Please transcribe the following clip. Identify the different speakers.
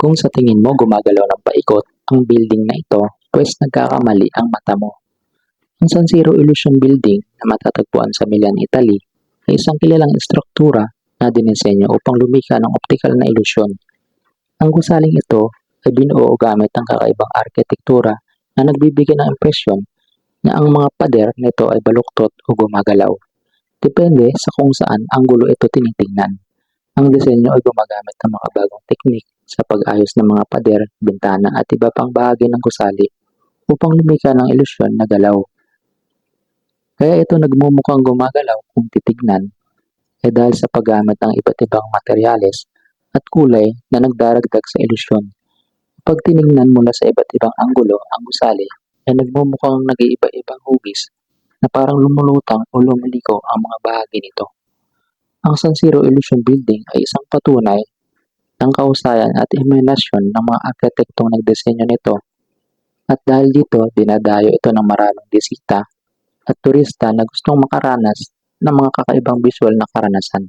Speaker 1: Kung sa tingin mo gumagalaw ng paikot ang building na ito, pues nagkakamali ang mata mo. Ang San Siro Illusion Building na matatagpuan sa Milan, Italy ay isang kilalang estruktura na dinisenyo upang lumika ng optikal na ilusyon. Ang gusaling ito ay binuo gamit ang kakaibang arkitektura na nagbibigay ng impresyon na ang mga pader nito ay baluktot o gumagalaw. Depende sa kung saan anggulo ito tinitingnan. Ang disenyo ay gumagamit ng mga bagong teknik sa pag-ayos ng mga pader, bintana at iba pang bahagi ng gusali upang lumika ng ilusyon na galaw. Kaya ito nagmumukhang gumagalaw kung titignan ay dahil sa paggamit ng iba't ibang materyales at kulay na nagdaragdag sa ilusyon. Pag tinignan mula sa iba't ibang anggulo ang gusali ay nagmumukhang nag-iiba-ibang hugis na parang lumulutang o lumiliko ang mga bahagi nito. Ang San Siro Illusion Building ay isang patunay ng kahusayan at imahinasyon ng mga arkitektong nagdisenyo nito. At dahil dito, dinadayo ito ng maraming bisita at turista na gustong makaranas ng mga kakaibang visual na karanasan.